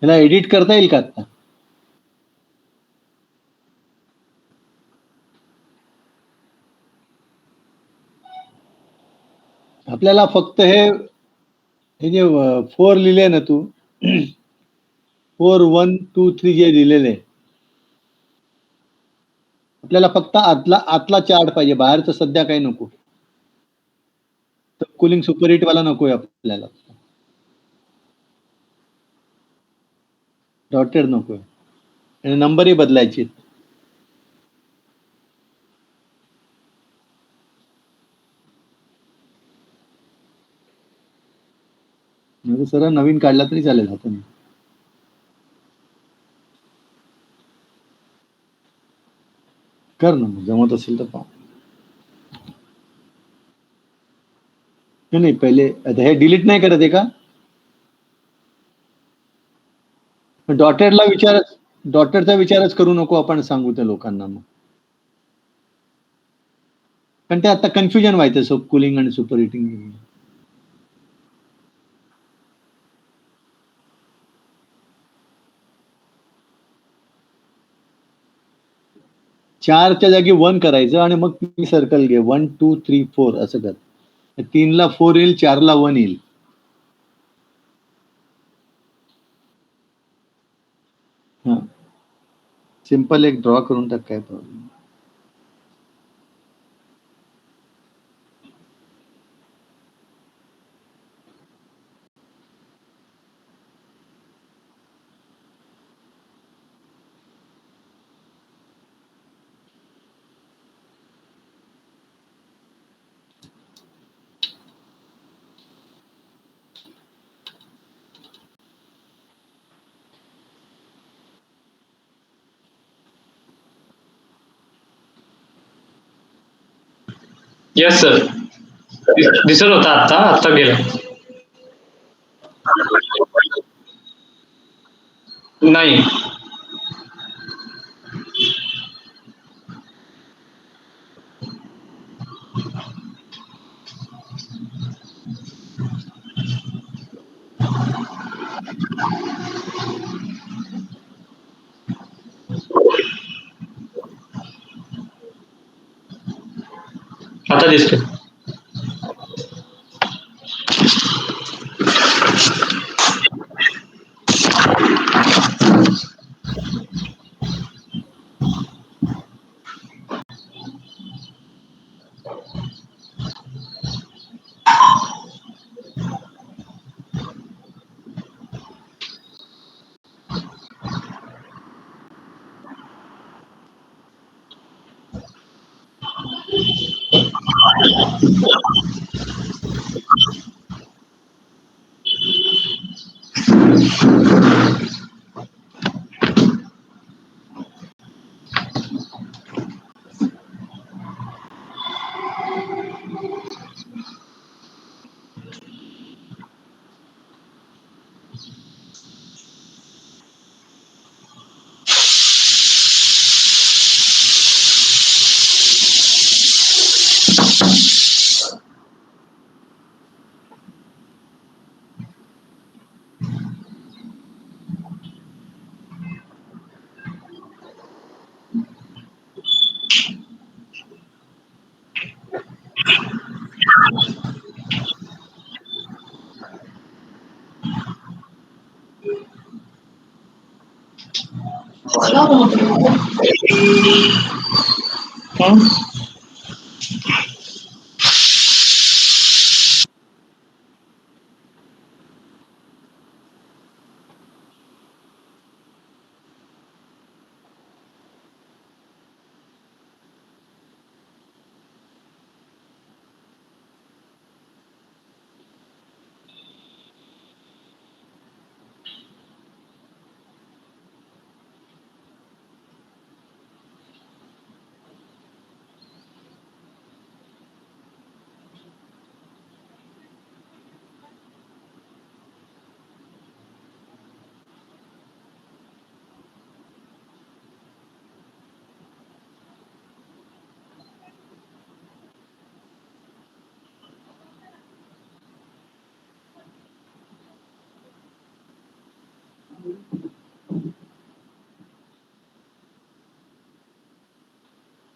ह्याला एडिट करता येईल का आता? आपल्याला फक्त हे जे 4 लिहिले ना तू 4 1 2 3 जे लिहिलेले आपल्याला फक्त आतला चार्ट पाहिजे, बाहेरचं सध्या काही नको. कूलिंग सुपर हिट वाला नकोय आपल्याला. डॉटेड नकोय आणि नंबरही बदलायचे. सरळ नवीन काढला तरी चालेल आपण. कर ना, जमत असेल तर पहा. नाही पहिले आता हे डिलीट नाही करत आहे का? डॉटेडचा विचारच करू नको आपण, सांगू त्या लोकांना मग. पण ते आता कन्फ्युजन व्हायचं कूलिंग आणि सुपर हिटिंग. चारच्या जागी 1 करायचं आणि मग 3 सर्कल घे. 1 2 3 4 असं कर. 3 ला 4 येईल, 4 ला 1 येईल. हा, सिंपल एक ड्रॉ करून टाक, काय प्रॉब्लेम. येस सर, दिसत होता आता गेला. नाही. आता दिसतोय.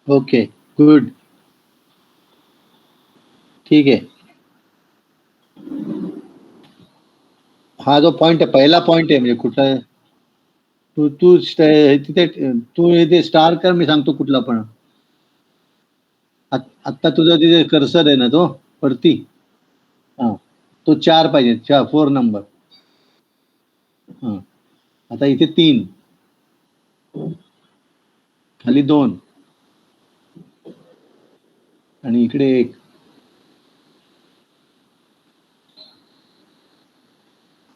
ओके, गुड, ठीक है. हा जो पॉइंट आहे, पहिला पॉइंट आहे, म्हणजे कुठला आहे? तू तू तिथे तू इथे स्टार कर, मी सांगतो कुठला पण. आत्ता तुझा तिथे कर्सर आहे ना तो वरती, हा, तो 4 पाहिजे, 4 नंबर. हा, आता इथे 3, खाली 2 आणि इकडे 1.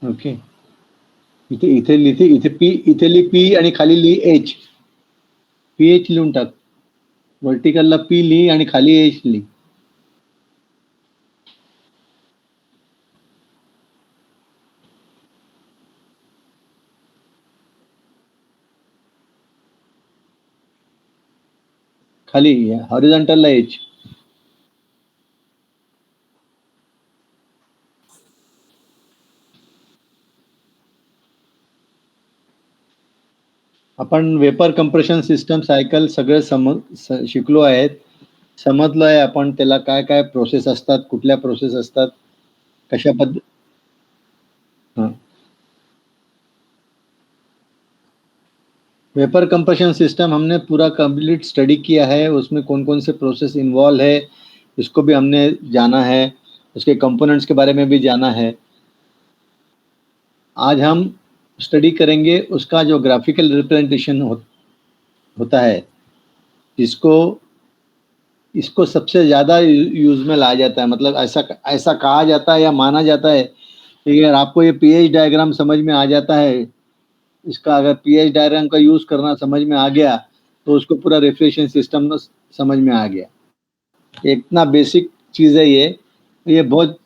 ओके, इथे इथे लिहिते, इथे पी, इथे लिही पी आणि खाली लिही एच. पी एच लिहून टाक. वर्टिकलला पी लिही आणि खाली एच लिही. खाली हॉरिझॉन्टलला एच. आपण वेपर कंप्रेशन सिस्टम सायकल सगळे शिकलो आहेत, समजलो आहे आपण त्याला काय काय प्रोसेस असतात, कुठल्या प्रोसेस असतात, कशा वेपर कंप्रेशन सिस्टम हमने पूरा कंप्लीट स्टडी किया है, उसमें कौन कौन से प्रोसेस इन्वॉल्व है इसको भी हमने जाना है, उसके कंपोनेंट्स के बारे में भी जाना है. आज हम स्टडी करेंगे उसका जो ग्राफिकल रिप्रेजेंटेशन होता है, इसको सबसे ज़्यादा यूज में लाया जाता है. मतलब ऐसा कहा जाता है या माना जाता है कि अगर आपको ये पीएच डायग्राम समझ में आ जाता है, इसका अगर पीएच डायग्राम का यूज करना समझ में आ गया तो उसको पूरा रिफ्लेक्शन सिस्टम समझ में आ गया. इतना बेसिक चीज़ है ये बहुत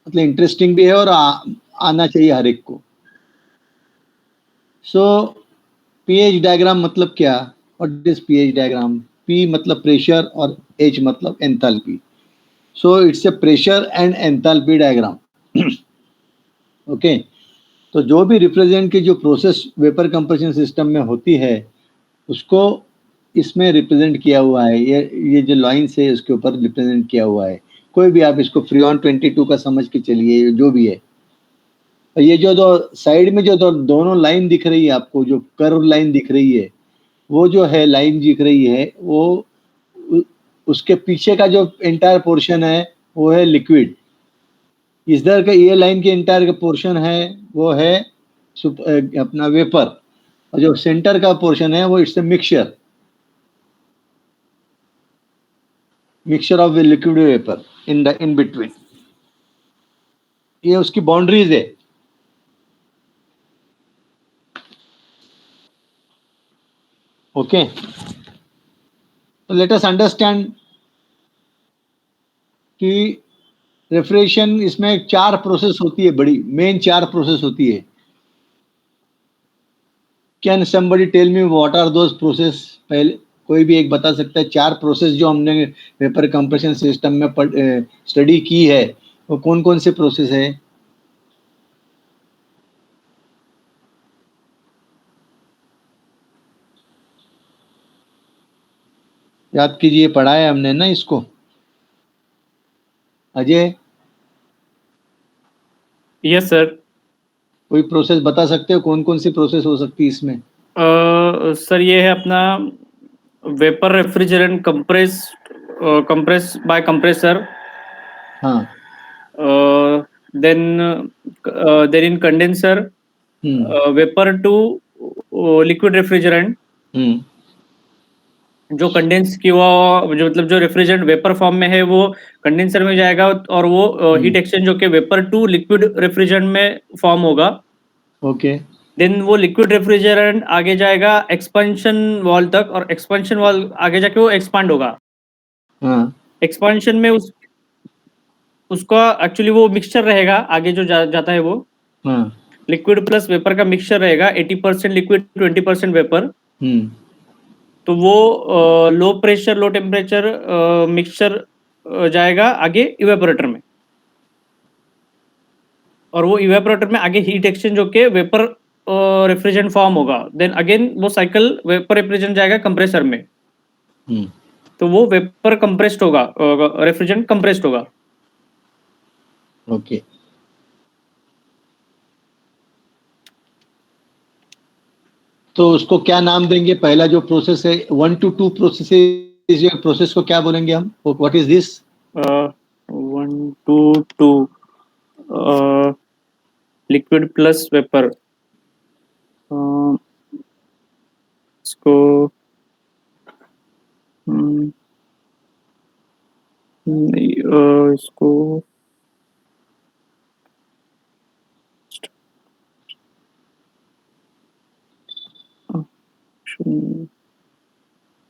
मतलब इंटरेस्टिंग भी है और आना चाहिए हर एक को. सो पीएच डायग्राम मतलब क्या? What is pH diagram? P मतलब प्रेशर और एच मतलब enthalpy. So it's a pressure and enthalpy diagram. Okay, तो जो भी रिप्रेजेंट की जो प्रोसेस वेपर कंप्रेशन सिस्टम में होती है उसको इसमें रिप्रेजेंट किया हुआ है. ये जो लाइन्स है उसके ऊपर रिप्रेजेंट किया हुआ है. कोई भी आप इसको फ्रीऑन 22 का समझ के चलिए, जो भी है. ये जो साइड में जो दोनों लाइन दिख रही है आपको, जो कर्व लाइन दिख रही है, वो जो है लाइन दिख रही है, वो उसके पीछे का जो एंटायर पोर्शन है वो है लिक्विड. इधर का ये लाइन के एंटायर पोर्शन है वो है अपना वेपर, और जो सेंटर का पोर्शन है वो it's a mixture of liquid vapour in between. ये उसकी बाउंड्रीज है. ओके, तो लेट अस अंडरस्टैंड कि रेफ्रिजरेशन इसमें 4 प्रोसेस होती है, बड़ी मेन 4 प्रोसेस होती है. Can somebody tell me what are those process? पहले कोई भी एक बता सकता है 4 प्रोसेस जो हमने वेपर कंप्रेशन सिस्टम में स्टडी की है, वो कौन कौन से प्रोसेस है? याद कीजिए, पढ़ा है हमने ना इसको. Ajay, yes sir. कोई प्रोसेस बता सकते हो कौन कौन सी प्रोसेस हो सकती है इसमें? सर ये है अपना vapour refrigerant compress by compressor. हाँ. Then in condenser vapour to liquid refrigerant. जो कंडेंस की वो जो मतलब जो रेफ्रिजरेंट वेपर फॉर्म में है वो कंडेंसर में जाएगा और वो हीट एक्सचेंज होके वेपर टू लिक्विड रेफ्रिजरेंट में फॉर्म होगा. ओके. देन वो लिक्विड रेफ्रिजरेंट आगे जाएगा एक्सपेंशन वॉल तक, और एक्सपेंशन वॉल आगे जाके वो एक्सपांड होगा. एक्सपांशन में उसका एक्चुअली वो मिक्सचर रहेगा आगे जो जाता है वो लिक्विड प्लस वेपर का मिक्सचर रहेगा. 80% लिक्विड 20% वेपर. तो वो low pressure low temperature mixture जाएगा आगे इवेपोरेटर में, और वो इवेपोरेटर में आगे हीट एक्सचेंज होके वेपर रेफ्रिजरेंट फॉर्म होगा. देन अगेन वो साइकिल वेपर रेफ्रिजरेंट जाएगा कंप्रेसर में. तो वो वेपर कंप्रेस्ड होगा, रेफ्रिजरेंट कंप्रेस्ड होगा। ओके, तो उसको क्या नाम देंगे? पहला जो प्रोसेस है 1 to 2 प्रोसेस को क्या बोलेंगे हम? What is this? 1 to 2 liquid plus vapour, इसको इसको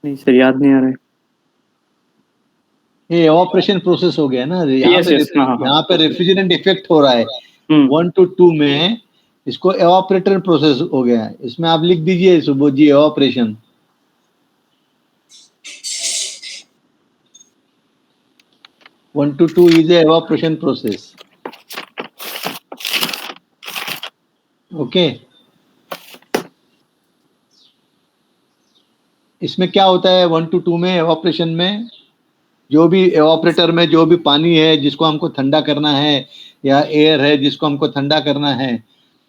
नहीं सर, याद नहीं आ रहा है। ये एवापोरेशन प्रोसेस हो गया ना, यहाँ पे यहाँ पे रेफ्रिजरेंट इफेक्ट हो रहा है 1 to 2 में, इसको एवापोरेटर प्रोसेस हो गया है। इसमें आप लिख दीजिए Subodh ji, evaporation. 1 to 2 is a evaporation process. Okay, इसमें क्या होता है 1 to 2 में? एवापोरेशन में जो भी एवापोरेटर में जो भी पानी है जिसको हमको ठंडा करना है, या एयर है जिसको हमको ठंडा करना है,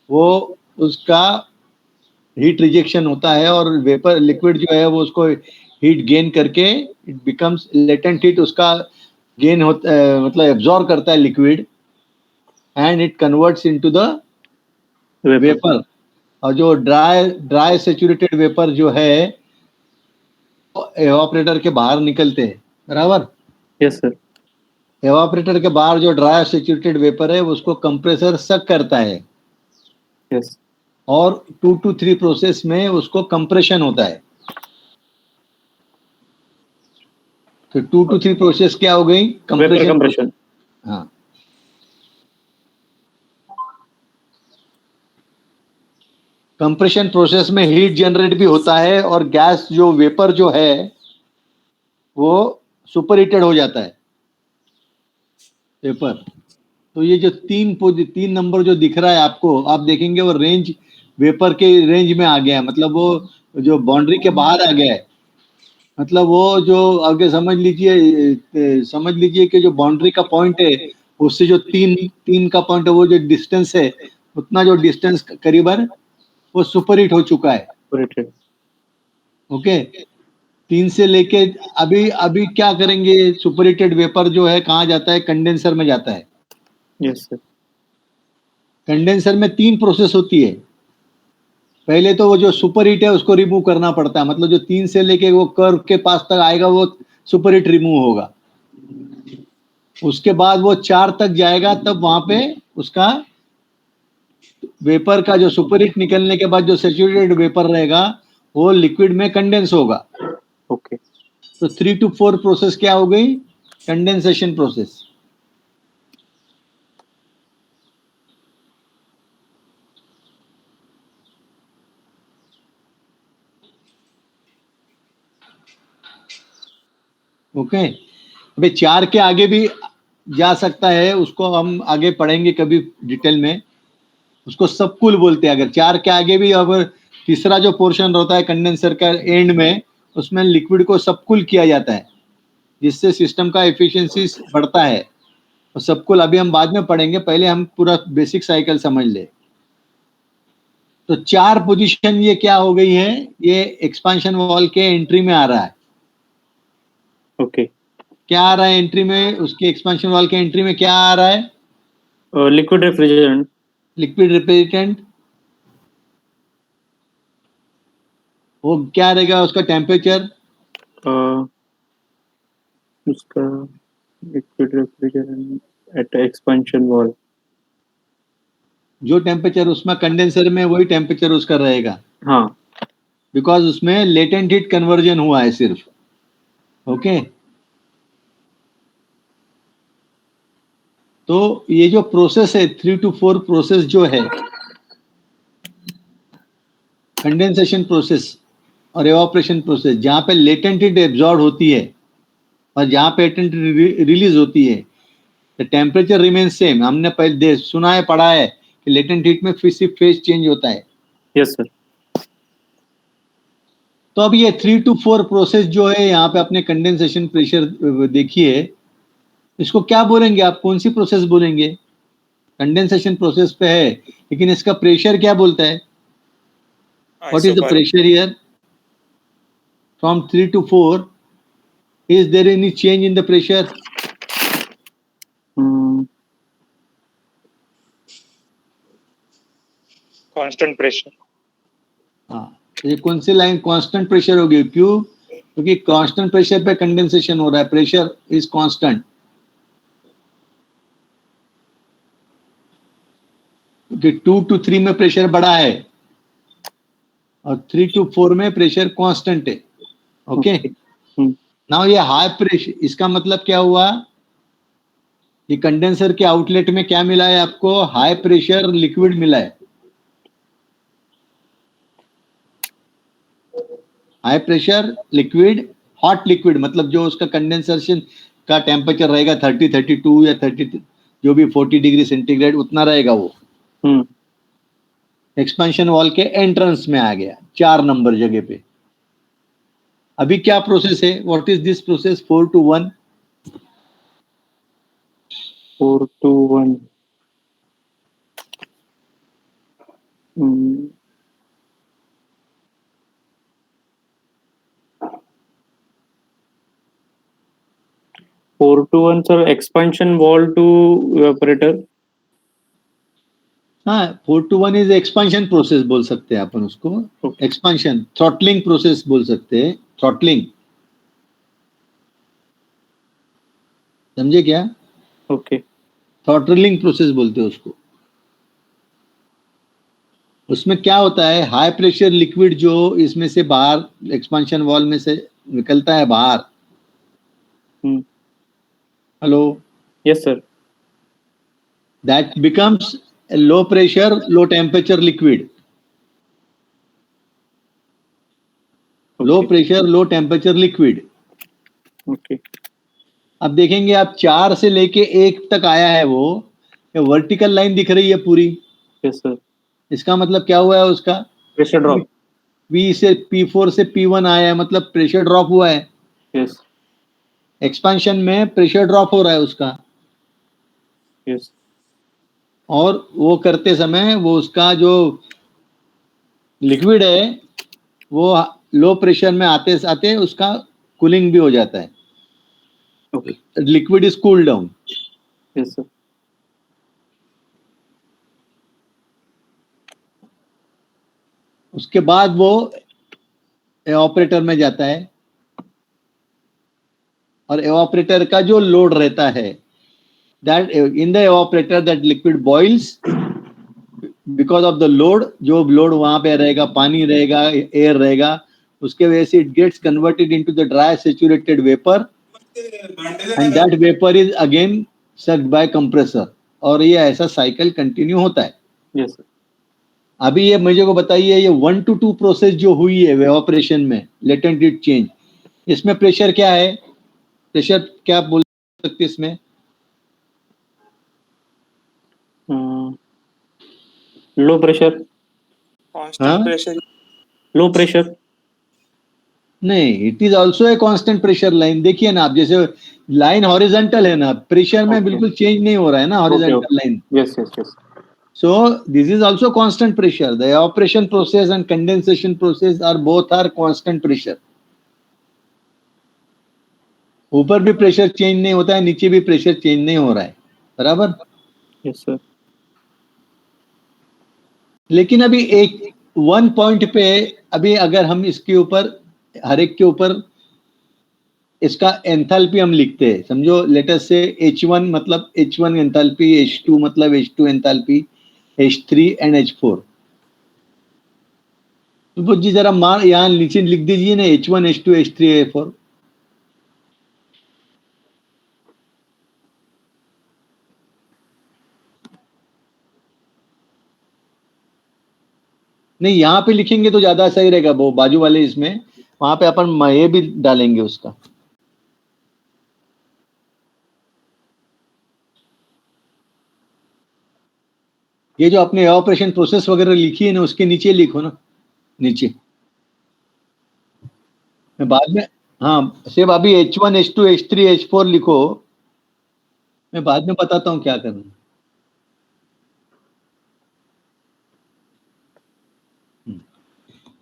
वो उसका हीट रिजेक्शन होता है, और वेपर लिक्विड जो है वो उसको हीट गेन करके इट बिकम्स लेटेंट हीट, उसका गेन होता है, मतलब एब्जॉर्ब करता है liquid, and it converts into the vapour. और जो ड्राई सैचुरेटेड वेपर जो है एवापोरेटर के बाहर निकलते हैं, बराबर? Yes sir. एवापोरेटर के बाहर जो ड्राई सैचुरेटेड वेपर है उसको कंप्रेसर सक करता है। यस। और 2 to 3 प्रोसेस में उसको कंप्रेशन होता है। तो 2 to 3 प्रोसेस क्या हो गई? कंप्रेशन। हाँ, कंप्रेशन प्रोसेस में हीट जनरेट भी होता है, और गैस जो वेपर जो है वो सुपर हीटेड हो जाता है वेपर। तो ये जो तीन नंबर जो दिख रहा है आपको, आप देखेंगे वो रेंज वेपर के रेंज में आ गया है, मतलब वो जो बाउंड्री के बाहर आ गया है। मतलब वो जो आगे समझ लीजिए कि जो बाउंड्री का पॉइंट है उससे जो तीन का पॉइंट है, वो जो डिस्टेंस है, उतना जो डिस्टेंस करीबन वो सुपर हीट हो चुका है। ओके, 3 से लेके अभी क्या करेंगे? सुपर हीटेड वेपर जो है कहाँ जाता है? कंडेंसर में जाता है। Yes sir. कंडेंसर में 3 प्रोसेस होती है। पहले तो वो जो सुपर हीट है उसको रिमूव करना पड़ता है, मतलब जो 3 से लेके वो कर्व के पास तक आएगा वो सुपर हीट रिमूव होगा। उसके बाद वो 4 तक जाएगा, तब वहां पे उसका वेपर का जो सुपर हीट निकलने के बाद जो सैचुरेटेड वेपर रहेगा वो लिक्विड में कंडेंस होगा। ओके, तो 3 to 4 प्रोसेस क्या हो गई? Condensation process. ओके, अबे 4 के आगे भी जा सकता है, उसको हम आगे पढ़ेंगे कभी डिटेल में। उसको सबकुल बोलते हैं। अगर 4 के आगे भी, अब तीसरा जो पोर्शन होता है कंडेंसर का एंड में, उसमें लिक्विड को सबकुल किया जाता है, जिससे सिस्टम का एफिशिएंसी बढ़ता है। और सबकुल अभी हम बाद में पढ़ेंगे, पहले हम पूरा बेसिक साइकिल समझ ले। तो 4 पोजीशन ये क्या हो गई है? ये एक्सपांशन वॉल के एंट्री में आ रहा है। ओके, क्या आ रहा है एंट्री में? उसके एक्सपांशन वॉल के एंट्री में क्या आ रहा है? Liquid refrigerant. Liquid refrigerant. वो क्या रहेगा उसका टेम्परेचर? उसका liquid refrigerant at expansion valve, जो टेम्परेचर उसमें कंडेंसर में वही टेम्परेचर उसका रहेगा। हाँ, बिकॉज उसमें लेटेंट हीट कन्वर्जन हुआ है सिर्फ। ओके, तो ये जो प्रोसेस है 3 to 4 प्रोसेस जो है, कंडेंसेशन प्रोसेस और एवापोरेशन प्रोसेस, जहां पे लेटेंट हीट एब्जॉर्ब होती है और जहां पे लेटेंट रिलीज होती है, द टेम्परेचर रिमेन्स सेम। हमने पहले सुना है, पढ़ा है कि लेटेंट हीट में फिर सिर्फ फेज चेंज होता है। Yes sir. तो अब ये 3 to 4 प्रोसेस जो है यहाँ पे अपने कंडेंसेशन प्रेशर देखिए, इसको क्या बोलेंगे आप, कौन सी प्रोसेस बोलेंगे? कंडेंसेशन प्रोसेस पे है, लेकिन इसका प्रेशर क्या बोलता है? What is the pressure here from 3 to 4? Is there any change in the pressure? Constant pressure. हाँ, ये कौन सी लाइन कांस्टेंट प्रेशर होगी? क्यों? क्योंकि कांस्टेंट प्रेशर पे कंडेंसेशन हो रहा है, प्रेशर इज कांस्टेंट। क्योंकि 2 to 3 में प्रेशर बढ़ा है और 3 to 4 में प्रेशर कांस्टेंट है। ओके, नाउ ये हाई प्रेशर, इसका मतलब क्या हुआ? ये कंडेंसर के आउटलेट में क्या मिला है आपको? हाई प्रेशर लिक्विड मिला है। High pressure liquid, hot liquid मतलब जो उसका कंडेंसेशन का टेम्परेचर रहेगा 30, 32 या 30, जो भी 40 डिग्री सेंटीग्रेड उतना रहेगा वो। एक्सपेंशन वॉल के एंट्रेंस में आ गया 4 नंबर जगह पे। अभी क्या प्रोसेस है? What is this process? 4 to 1। 4 to 1। 4 to 1 sir, expansion valve to evaporator. हाँ, 4 to 1 इज एक्सपेंशन प्रोसेस बोल सकते हैं अपन उसको। एक्सपेंशन, थ्रॉटलिंग प्रोसेस बोल सकते हैं। थ्रॉटलिंग, समझे क्या? ओके, थ्रॉटलिंग प्रोसेस बोलते हैं उसको। उसमें क्या होता है? हाई प्रेशर लिक्विड जो इसमें से बाहर एक्सपेंशन वॉल में से निकलता है बाहर। Hello, yes sir. That becomes low pressure low temperature liquid. Low pressure low temperature liquid. Okay, अब देखेंगे आप 4 से लेके 1 तक आया है वो, वर्टिकल लाइन दिख रही है पूरी। Yes sir. इसका मतलब क्या हुआ है उसका? Pressure drop. P से P4 से P1 आया है, मतलब प्रेशर ड्रॉप हुआ है। यस एक्सपेंशन में प्रेशर ड्रॉप हो रहा है उसका। यस। और वो करते समय वो उसका जो लिक्विड है वो लो प्रेशर में आते आते उसका कूलिंग भी हो जाता है। Okay, liquid is cool down. Yes sir. उसके बाद वो एवापोरेटर में जाता है और एवापोरेटर का जो लोड रहता है, that in the evaporator that liquid boils because of the load. जो लोड वहां पे रहेगा, पानी रहेगा, एयर रहेगा, उसके वजह से it gets converted into the dry saturated vapour and that vapour is again sucked by compressor. और ये ऐसा साइकिल कंटिन्यू होता है। Yes sir. अभी ये मुझे को बताइए, ये 1 to 2 प्रोसेस जो हुई है एवापोरेशन में, लेटेंट हीट चेंज, इसमें प्रेशर क्या है? प्रेशर क्या बोल सकते इसमें? Low pressure. Constant pressure. Low pressure नहीं, it is also a constant pressure line. देखिए ना आप, जैसे लाइन हॉरिजॉन्टल है ना, प्रेशर में बिल्कुल चेंज नहीं हो रहा है ना horizontal line. Yes yes yes. So this is also constant pressure. The evaporation process and condensation process are both are constant pressure. ऊपर भी प्रेशर चेंज नहीं होता है, नीचे भी प्रेशर चेंज नहीं हो रहा है, बराबर? Yes sir. लेकिन अभी एक 1 पॉइंट पे, अभी अगर हम इसके ऊपर हर एक के ऊपर इसका एंथैल्पी हम लिखते हैं, समझो लेटस से H1 मतलब H1 एंथैल्पी, H2 मतलब H2 enthalpy, H3 and H4। तो जी जरा मान यहाँ नीचे लिख दीजिए ना, H1 H2 H3 H4। नहीं, यहाँ पे लिखेंगे तो ज्यादा सही रहेगा, वो बाजू वाले इसमें, वहां पे अपन ये भी डालेंगे उसका। ये जो अपने ऑपरेशन प्रोसेस वगैरह लिखी है ना, उसके नीचे लिखो ना, नीचे। मैं बाद में, हाँ सिर्फ अभी H1 H2 H3 H4 लिखो, मैं बाद में बताता हूँ क्या करना।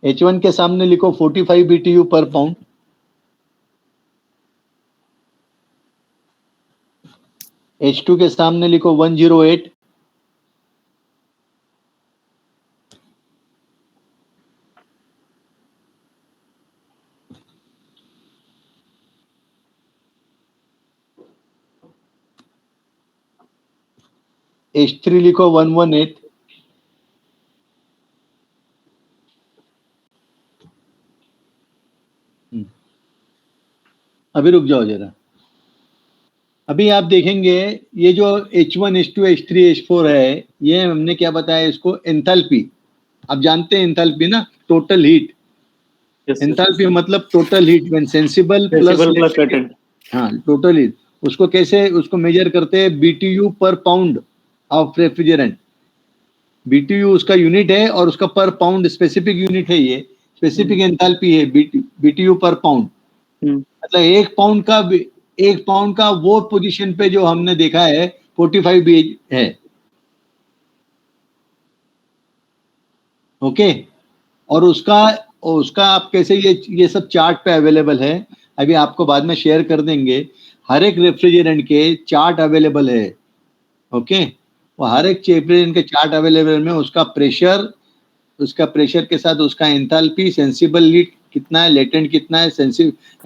H1 के सामने लिखो 45 BTU पर पाउंड, H2 के सामने लिखो 108, H3 लिखो 118, अभी रुक जाओ जरा। अभी आप देखेंगे ये जो H1 H2 H3 H4 है, ये हमने क्या बताया इसको, एंथैल्पी। आप जानते हैं एंथैल्पी ना, टोटल हीट। एंथैल्पी मतलब total heat when sensible plus plus latent. हाँ टोटल हीट। उसको कैसे उसको मेजर करते हैं, BTU पर पाउंड ऑफ रेफ्रिजरेंट। BTU उसका यूनिट है और उसका पर पाउंड स्पेसिफिक यूनिट है, ये स्पेसिफिक एंथैल्पी है BTU पर पाउंड। मतलब एक पाउंड का वो पोजीशन पे जो हमने देखा है 45 BH है। ओके, और उसका आप कैसे, ये सब चार्ट पे अवेलेबल है, अभी आपको बाद में शेयर कर देंगे। हर एक रेफ्रिजरेंट के चार्ट अवेलेबल है। ओके, वो हर एक रेफ्रिजरेंट के चार्ट अवेलेबल में उसका प्रेशर के साथ उसका एंथैल्पी, सेंसिबल हीट कितना है, लेटेंट कितना है,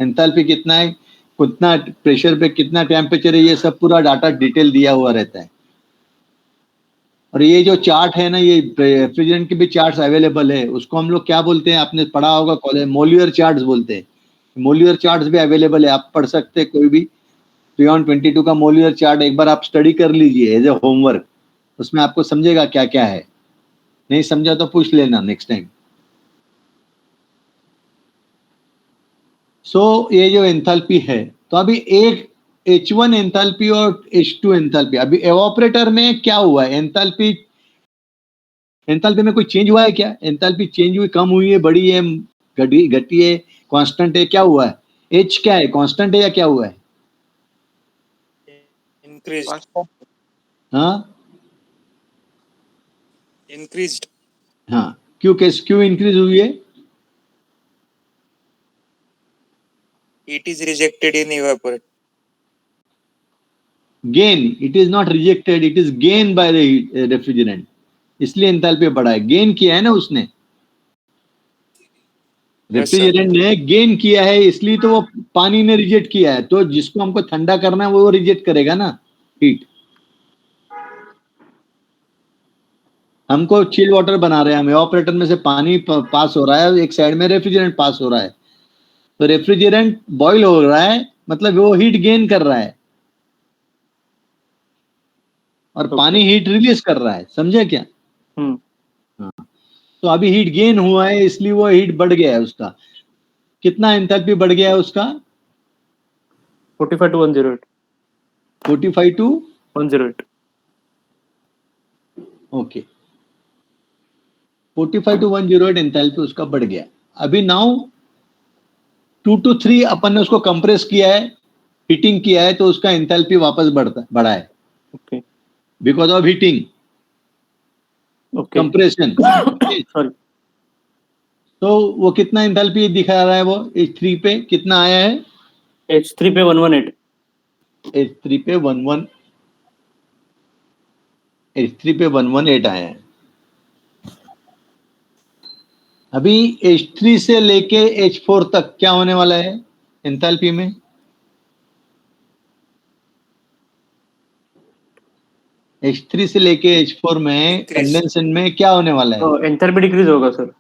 एंथैल्पी कितना है, कितना प्रेशर पे कितना टेम्परेचर है, ये सब पूरा डाटा डिटेल दिया हुआ रहता है। और ये जो चार्ट है ना, ये रेफ्रिजरेंट के भी चार्ट्स अवेलेबल है, उसको हम लोग क्या बोलते हैं, आपने पढ़ा होगा कॉलेज, मोल्यूअर चार्ट्स बोलते हैं। मोल्यूअर चार्ट्स भी अवेलेबल है, आप पढ़ सकते हैं कोई भी। Freon 22 का मोल्यूअर चार्ट एक बार आप स्टडी कर लीजिए एज ए होमवर्क, उसमें आपको समझेगा क्या क्या है। नहीं समझा तो पूछ लेना नेक्स्ट टाइम। सो ये जो एंथैल्पी है, तो अभी एक H1 एंथैल्पी और H2 एंथैल्पी, अभी एवापोरेटर में क्या हुआ है, एंथैल्पी में कोई चेंज हुआ है क्या? एंथैल्पी चेंज हुई, कम हुई है, बढ़ी है, घटी है, कांस्टेंट है, क्या हुआ है? H क्या है, कांस्टेंट है या क्या हुआ है? इंक्रीज्ड। हाँ इंक्रीज्ड। हाँ, क्यों इंक्रीज हुई है? Heat is rejected in evaporate. Gain, it is not rejected, it is gain by the refrigerant, इसलिए एंथैल्पी बढ़ा है, गेन किया है ना उसने, रेफ्रिजरेंट ने गेन किया है, इसलिए तो वो पानी ने रिजेक्ट किया है। तो जिसको हमको ठंडा करना है वो रिजेक्ट करेगा ना हीट। हमको चिल वाटर बना रहे हैं, हम ऑपरेटर में से पानी पास हो रहा है, एक साइड में रेफ्रिजरेंट पास हो रहा है, तो रेफ्रिजरेंट बॉईल हो रहा है, मतलब वो हीट गेन कर रहा है, और पानी हीट रिलीज कर रहा है, समझे क्या? हाँ, तो अभी हीट गेन हुआ है, इसलिए वो हीट बढ़ गया है उसका। कितना एंथैल्पी बढ़ गया है उसका? 45 to 108. 45 to 108. Okay, 45 to 108 enthalpy उसका बढ़ गया। अभी नाउ 2 to 3 अपन ने उसको कंप्रेस किया है, हीटिंग किया है, तो उसका एंथैल्पी वापस बढ़ा है, Okay. Because of heating, Okay. Compression. Sorry. तो वो कितना एंथैल्पी दिखा रहा है, वो H3 पे कितना आया है? H3 पे 118. H3 पे 118 आया है। अभी H3 से लेके H4 तक क्या होने वाला है एंथैल्पी में? H3 से लेके H4 में कंडेंसेशन में क्या होने वाला है? एंथैल्पी डिक्रीज होगा सर।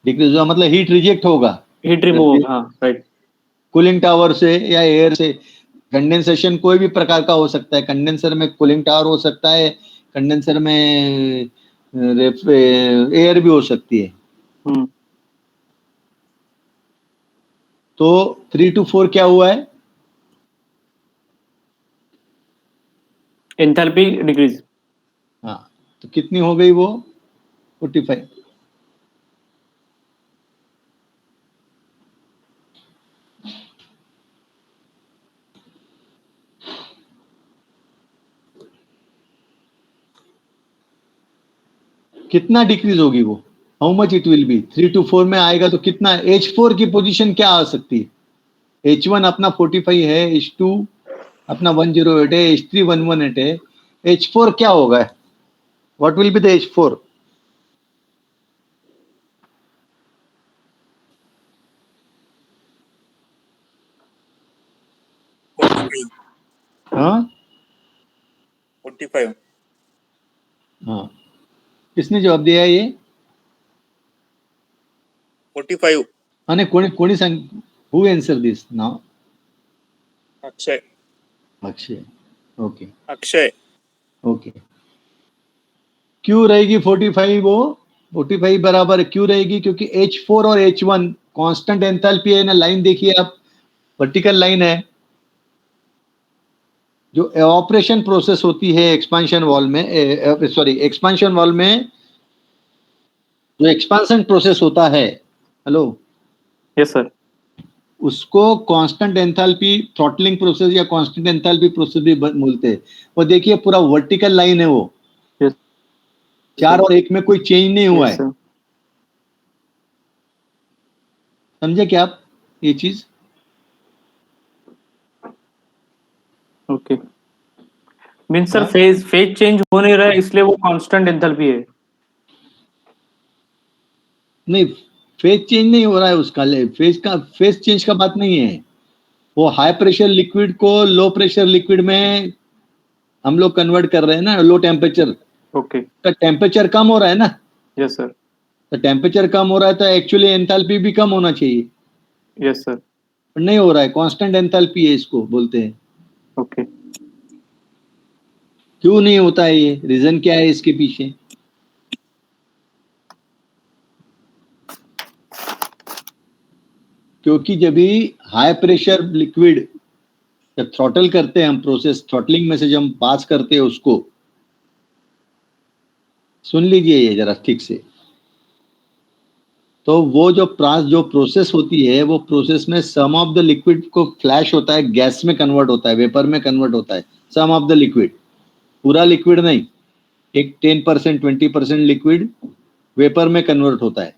डिक्रीज होगा मतलब हीट रिजेक्ट होगा, हीट रिमूव होगा, हाँ राइट। कूलिंग टावर से या एयर से। कंडेंसेशन कोई भी प्रकार का हो सकता है, कंडेंसर में कूलिंग टावर हो सकता है, कंडेंसर में एयर भी हो सकती है। तो 3 to 4 क्या हुआ है? Enthalpy decrease. हाँ, तो कितनी हो गई वो? 45। कितना डिक्रीज होगी वो, how much it will be, 3 to 4 में आएगा तो कितना, H4 की पोजीशन क्या आ सकती है, H1 अपना 45 है, H2 अपना 108 है, H3 118 है, H4 क्या होगा, what will be the H4? हाँ 45. हाँ, किसने जवाब दिया ये? 45. आणि कोणी सांग, who answer this now? Akshay. Akshay, okay Akshay. Okay. क्यों रहेगी 45? वो 45 बराबर क्यों रहेगी, क्योंकि H4 और H1 कांस्टेंट एंथैल्पी है ना, लाइन देखिए आप, वर्टिकल लाइन है। जो एवापोरेशन प्रोसेस होती है एक्सपेंशन वॉल में, एक्सपेंशन वॉल में जो एक्सपेंशन प्रोसेस होता है, हेलो, यस सर, उसको कांस्टेंट एंथैल्पी थ्रॉटलिंग प्रोसेस या कांस्टेंट एंथैल्पी प्रोसेस भी बोलते हैं। वो देखिए पूरा वर्टिकल लाइन है वो, यस 4 और 1 में कोई चेंज नहीं हुआ है, सर, समझे क्या आप ये चीज? ओके। मीन्स सर हाँ? फेज चेंज हो नहीं रहा है, इसलिए वो कांस्टेंट एंथैल्पी है। नहीं, फेज चेंज नहीं हो रहा है उसका, फेज चेंज का बात नहीं है। वो हाई प्रेशर लिक्विड को लो प्रेशर लिक्विड में हम लोग कन्वर्ट कर रहे हैं ना, लो टेम्परेचर ओके, का टेम्परेचर कम हो रहा है ना, यस सर, तो टेम्परेचर कम हो रहा है तो एक्चुअली एंथैल्पी भी कम होना चाहिए, यस सर, पर नहीं हो रहा है, कांस्टेंट एंथैल्पी है इसको बोलते हैं। ओके। क्यों नहीं होता है, ये रीजन क्या है इसके पीछे? क्योंकि जब भी हाई प्रेशर लिक्विड जब थ्रॉटल करते हैं हम, प्रोसेस थ्रॉटलिंग में से जब हम पास करते हैं उसको, सुन लीजिए ये जरा ठीक से, तो वो जो प्रोसेस होती है, वो प्रोसेस में सम ऑफ द लिक्विड को फ्लैश होता है, गैस में कन्वर्ट होता है, वेपर में कन्वर्ट होता है, सम ऑफ द लिक्विड, पूरा लिक्विड नहीं, एक 10% 20% लिक्विड वेपर में कन्वर्ट होता है,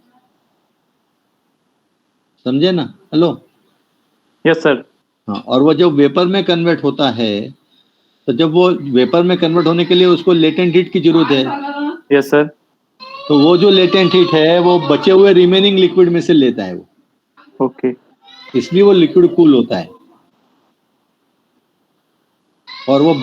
समझे ना? हेलो, यस सर, हाँ, और वो जब वेपर में कन्वर्ट होता है, तो जब वो वेपर में कन्वर्ट होने के लिए उसको लेटेंट हीट की जरूरत है, यस सर, तो वो जो लेटेंट हीट है वो बचे हुए रिमेनिंग लिक्विड में से लेता है वो, ओके, इसलिए वो लिक्विड कूल होता है, और वो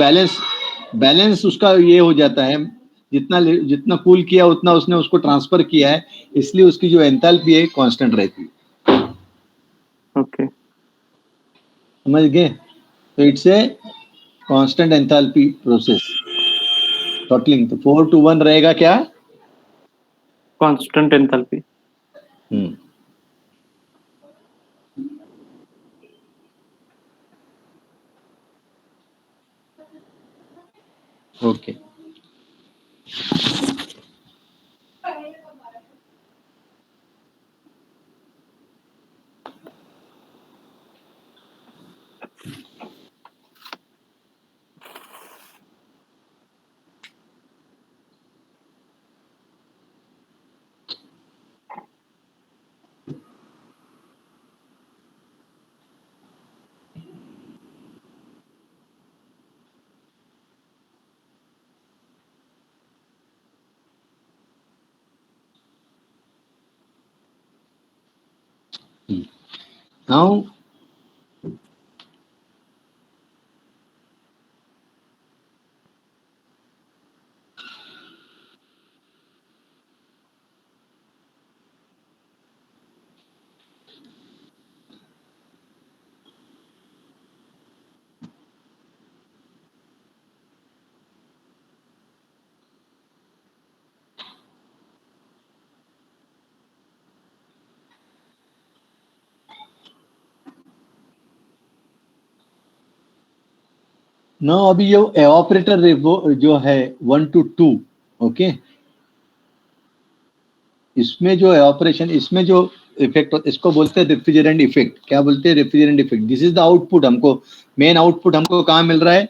बैलेंस उसका ये हो जाता है, जितना कूल किया उतना उसने उसको ट्रांसफर किया है, इसलिए उसकी जो एंथैल्पी है कांस्टेंट रहती है, ओके, समझ गए? तो it's a constant enthalpy process throttling. तो 4 to 1 रहेगा क्या? Constant enthalpy. ओके, नाउ अभी जो एवापोरेटर जो है 1 to 2, ओके, इसमें जो एवापोरेशन, इसमें जो इफेक्ट, इसको बोलते हैं रेफ्रिजरेंट इफेक्ट। क्या बोलते हैं? Refrigerant effect. This is the output, हमको मेन आउटपुट हमको कहाँ मिल रहा है?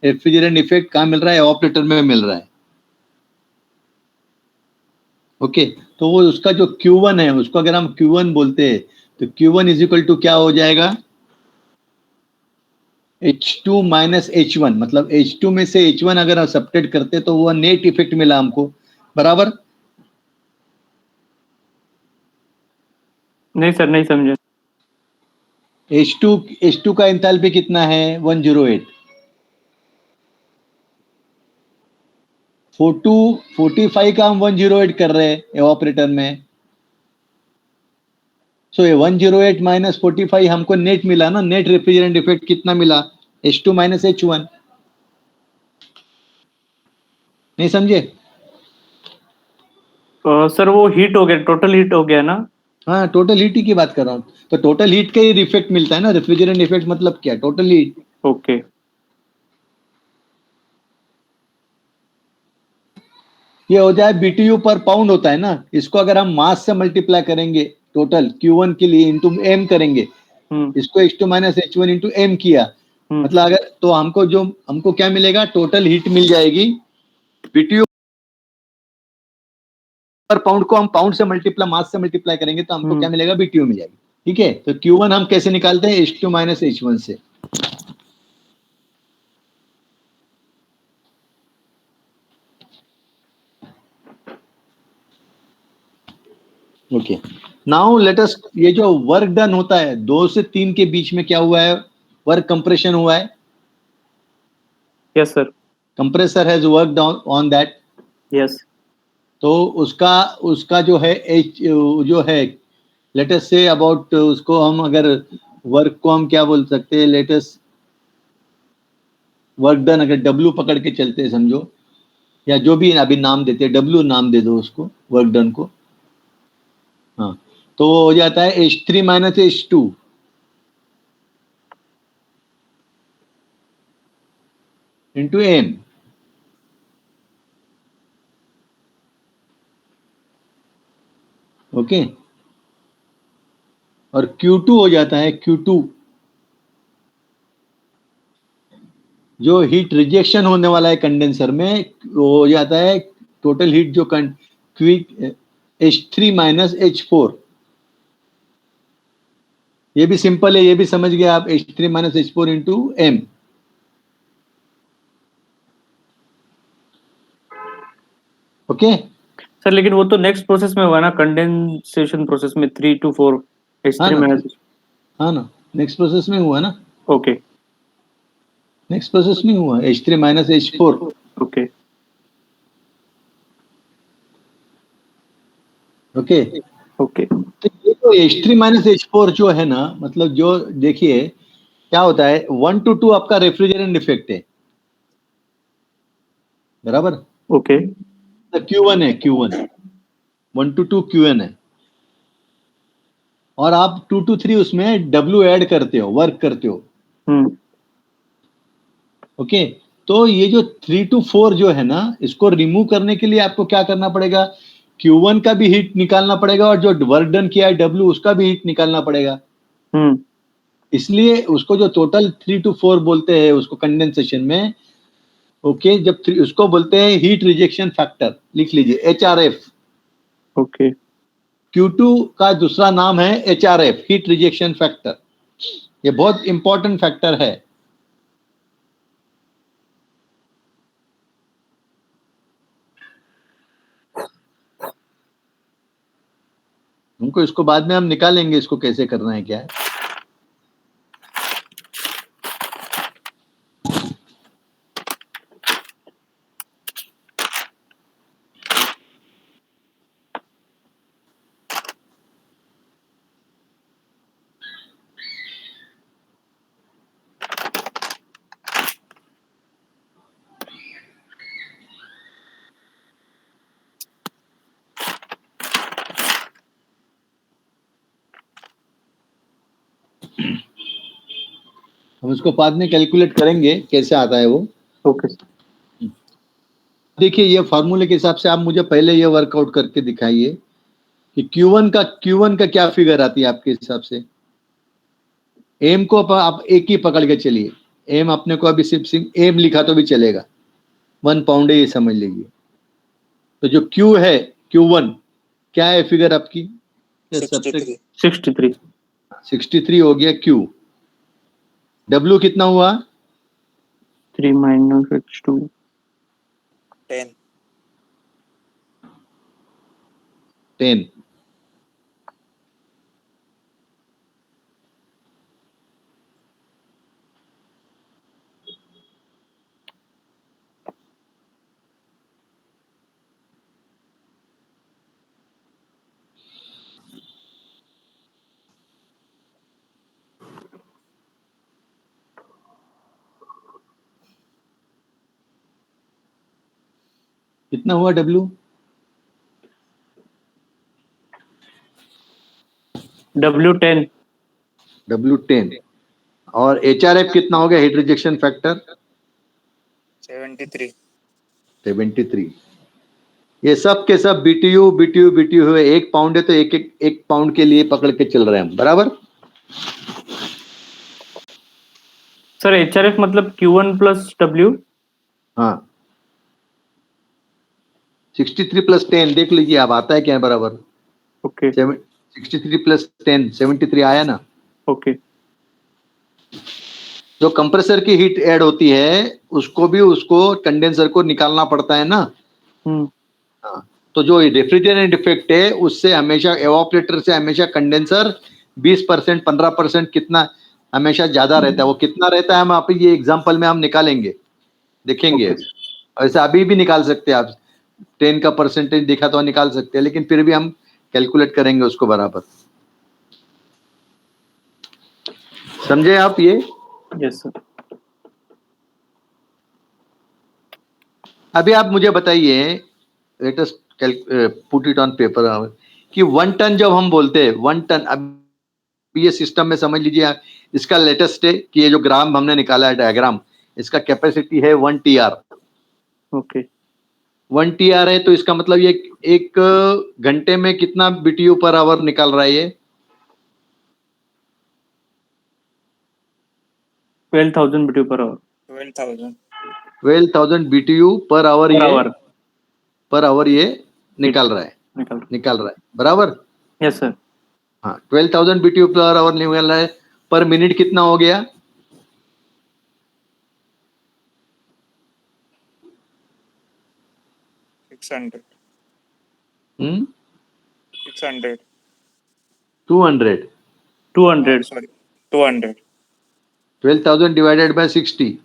रेफ्रिजरेंट इफेक्ट कहाँ मिल रहा है? एवापोरेटर में मिल रहा है। ओके, तो वो उसका जो Q1 है उसको अगर हम Q1 बोलते हैं तो Q1 इज इक्वल टू क्या हो जाएगा, H2 माइनस H1, मतलब H2 में से H1 अगर हम सब्ट्रैक्ट करते तो वो नेट इफेक्ट मिला हमको, बराबर। नहीं सर, नहीं समझे। H2 का एंथैल्पी कितना है, 108। 45 का हम 108 कर रहे हैं एवापोरेटर में, सो ये 108 माइनस 45 हमको नेट मिला ना, नेट रेफ्रिजरेंट इफेक्ट कितना मिला, H2 माइनस H1। नहीं समझे? सर वो हीट हो गया, टोटल हीट हो गया ना। हाँ, टोटल हीट ही की बात कर रहा हूँ, तो टोटल हीट का ही इफेक्ट मिलता है ना, रेफ्रिजरेंट इफेक्ट मतलब क्या, टोटल हीट। ओके। ये हो जाए BTU पर पाउंड होता है ना, इसको अगर हम मास से मल्टीप्लाई करेंगे टोटल Q1 के लिए इंटू M करेंगे, इसको H2 minus H1 into M किया, मतलब अगर तो हमको क्या मिलेगा, टोटल हीट मिल जाएगी। BTU पर पाउंड को हम पाउंड से मल्टीप्लाई, मास से मल्टीप्लाई करेंगे तो हमको क्या मिलेगा, BTU मिल जाएगी। ठीक है, तो Q1 हम कैसे निकालते हैं, H2 माइनस H1 से। ओके, नाउ लेट अस, ये जो वर्क डन होता है 2 से 3 के बीच में क्या हुआ है, वर्क कंप्रेशन हुआ है। Yes sir. Compressor has worked on that. Yes. तो उसका जो है H जो है, लेट अस से अबाउट, उसको हम अगर वर्क को हम क्या बोल सकते हैं, लेट अस वर्क डन अगर W पकड़ के चलते हैं समझो, या जो भी अभी नाम देते हैं, W नाम दे दो उसको, वर्क डन को। हाँ, तो हो जाता है H3 minus H2 into M। Okay, और Q2 हो जाता है Q2, जो हीट रिजेक्शन होने वाला है कंडेंसर में, वो हो जाता है टोटल हीट जो क्विक H3 माइनस H4। ये भी सिंपल है, ये भी समझ गए आप, H3 minus H4 into M। Okay sir लेकिन वो तो नेक्स्ट प्रोसेस में हुआ ना, कंडेंसेशन प्रोसेस में 3 to 4 हाँ H3 ना, माइनस। हाँ ना, नेक्स्ट प्रोसेस में हुआ ना, ओके। नेक्स्ट प्रोसेस में हुआ H3 minus H4। Okay. Okay, okay. तो ये जो H3 माइनस H4 जो है ना, मतलब जो देखिए क्या होता है, 1 to 2 आपका रेफ्रिजरेंट इफेक्ट है, बराबर। ओके। तो Q1 है, Q1 1 to 2 Q1 है, और आप 2 to 3 उसमें W ऐड करते हो, वर्क करते हो। ओके, तो ये जो 3 to 4 जो है ना, इसको रिमूव करने के लिए आपको क्या करना पड़ेगा, Q1 का भी हीट निकालना पड़ेगा, और जो वर्क डन किया है W उसका भी हीट निकालना पड़ेगा। इसलिए उसको जो टोटल 3 to 4 बोलते हैं उसको कंडेंसेशन में। ओके, जब उसको बोलते हैं हीट रिजेक्शन फैक्टर, लिख लीजिए HRF। ओके। Q2 का दूसरा नाम है HRF, हीट रिजेक्शन फैक्टर। ये बहुत इंपॉर्टेंट फैक्टर है। हमको इसको बाद में हम निकालेंगे, इसको कैसे करना है क्या है। हम इसको बाद में कैलकुलेट करेंगे कैसे आता है वो। ओके। देखिए, ये फार्मूले के हिसाब से आप मुझे पहले ये वर्कआउट करके दिखाइए कि Q1 का क्या फिगर आती है आपके हिसाब से। एम को आप एक ही पकड़ के चलिए, एम अपने को अभी सिर्फ एम लिखा तो भी चलेगा, 1 पाउंड है ये समझ लीजिए। तो जो Q है Q1 क्या है फिगर आपकी? 63. 63. 63 हो गया Q. W कितना हुआ? 3 minus H2. 10. 10. कितना हुआ W? W10. W10. और HRF कितना हो गया? Heat rejection factor 73. 73. ये सब के सब BTU हुए. 1 पाउंड है तो एक पाउंड के लिए पकड़ के चल रहे हैं हम, बराबर. सर HRF मतलब Q1 plus W. हाँ, 63 प्लस 10 देख लीजिए आप, आता है क्या है बराबर. ओके 63 प्लस 10 73 आया ना. ओके. जो कंप्रेसर की हीट ऐड होती है उसको कंडेंसर को निकालना पड़ता है ना. हाँ, तो जो रेफ्रिजरेंट इफेक्ट है उससे हमेशा एवापोरेटर से हमेशा कंडेंसर 20% 15% कितना हमेशा ज्यादा रहता है. वो कितना रहता है हम आप ये एग्जांपल में हम निकालेंगे, देखेंगे. वैसे अभी भी निकाल सकते हैं आप, 10 का परसेंटेज देखा तो निकाल सकते हैं, लेकिन फिर भी हम कैलकुलेट करेंगे उसको बराबर. समझे आप ये? Yes sir. अभी आप मुझे बताइए, let us put it on paper, कि 1 टन जब हम बोलते हैं 1 टन, अब ये सिस्टम में समझ लीजिए, इसका लेटेस्ट है कि ये जो ग्राम हमने निकाला है डायग्राम, इसका कैपेसिटी है 1 TR. ओके 1 TR है तो इसका मतलब ये एक घंटे में कितना BTU पर आवर निकाल रहा है ये? 12,000 BTU per hour. 12,000. 12,000 BTU per hour Per ये hour. पर आवर ये निकाल रहा है, निकाल. बराबर. Yes sir. हाँ, 12,000 BTU पर आवर निकाल रहा है. पर मिनट कितना हो गया? 600. 600. 200. 200. Sorry. 200. 12,000 divided by 60.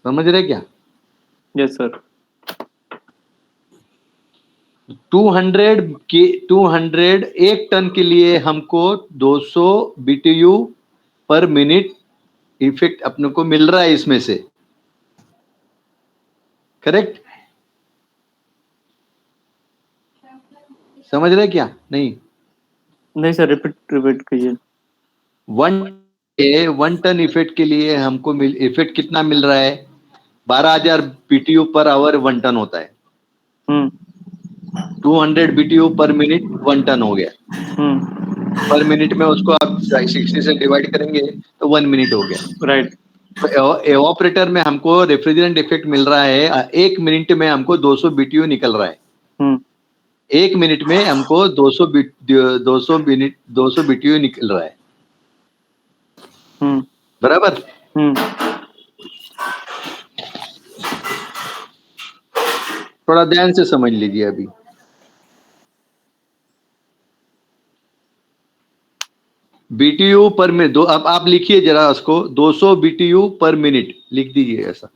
समझ रहे क्या? Yes sir. 200 एक टन के लिए हमको 200 BTU पर मिनट इफेक्ट अपने को मिल रहा है इसमें से, करेक्ट? समझ रहे क्या? नहीं सर, रिपीट कीजिए. 1 टन इफेक्ट के लिए हमको इफेक्ट कितना मिल रहा है? 12,000 BTU पर आवर 1 टन होता है. 200 BTU पर मिनट 1 टन हो गया. पर मिनट में उसको आप 60 से डिवाइड करेंगे तो 1 मिनट हो गया. राइट. तो एवापोरेटर में हमको रेफ्रिजरेंट इफेक्ट मिल रहा है, 1 मिनट में हमको 200 BTU निकल रहा है. 1 मिनट में हमको 200 BTU निकल रहा है, बराबर. थोड़ा ध्यान से समझ लीजिए अभी. BTU पर मिनट, अब आप लिखिए जरा उसको, 200 BTU पर मिनट लिख दीजिए ऐसा.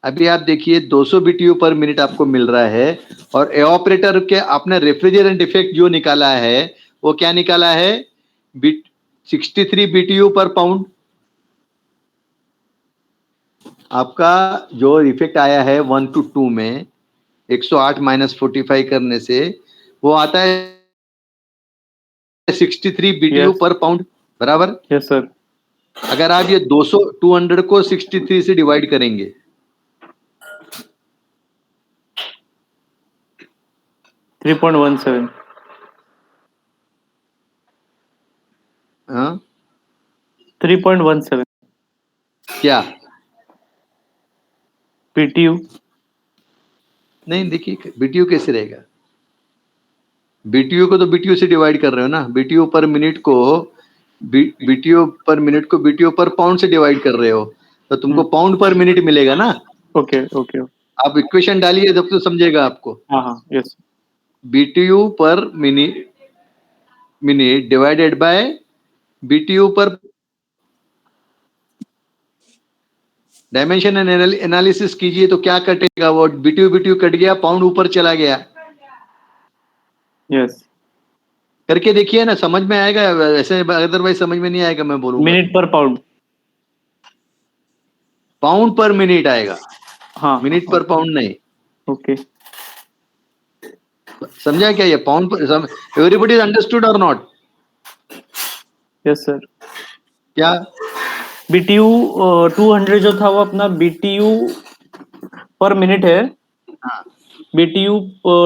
अभी आप देखिए 200 BTU पर मिनट आपको मिल रहा है, और एवापोरेटर के आपने रेफ्रिजरेंट इफेक्ट जो निकाला है वो क्या निकाला है? 63 BTU पर पाउंड. आपका जो इफेक्ट आया है 1 to 2 में 108 - 45 करने से वो आता है 63 BTU पर पाउंड, बराबर. Yes sir. अगर आप ये 200 को 63 से डिवाइड करेंगे 3.17. हाँ 3.17 क्या? BTU. नहीं देखिए बीटीयू कैसे रहेगा? बीटीयू को तो बीटीयू से डिवाइड कर रहे हो ना, बीटीयू पर मिनट को बीटीयू पर पाउंड से डिवाइड कर रहे हो, तो तुमको पाउंड पर मिनट मिलेगा ना। Okay okay. आप इक्वेशन डालिए जब तो समझेगा आपको। हाँ हाँ. यस. बीटीयू पर मिनट डिवाइडेड बाय बीटीयू पर डायमेंशन एनालिसिस कीजिए तो क्या कटेगा? वो बीटीयू कट गया, पाउंड ऊपर चला गया। यस. करके देखिए ना, समझ में आएगा। ऐसे अदरवाइज समझ में नहीं आएगा, मैं बोलूंगा। मिनट पर पाउंड. पाउंड पर मिनट आएगा, हाँ. मिनट पर पाउंड नहीं। ओके. समझा क्या? ये पाउंड पर, एवरीबॉडी अंडरस्टूड और नॉट? Yes sir. क्या? BTU 200 जो था वो अपना BTU पर मिनट है. हाँ BTU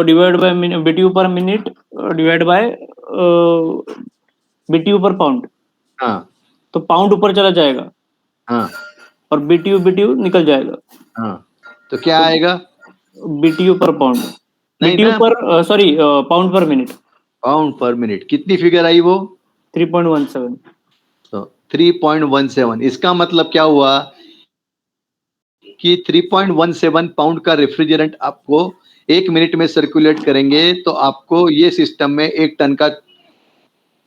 डिवाइड बाय BTU पर मिनट डिवाइड बाय BTU पर पाउंड. हाँ तो पाउंड ऊपर चला जाएगा हाँ और BTU निकल जाएगा. हाँ, तो क्या आएगा? BTU पर पाउंड. नहीं BTU ना, पर सॉरी पाउंड पर मिनट. पाउंड पर मिनट कितनी फिगर आई वो? 3.17. तो 3.17, इसका मतलब क्या हुआ कि 3.17 पाउंड का रेफ्रिजरेंट आपको 1 मिनट में सर्कुलेट करेंगे तो आपको ये सिस्टम में 1 टन का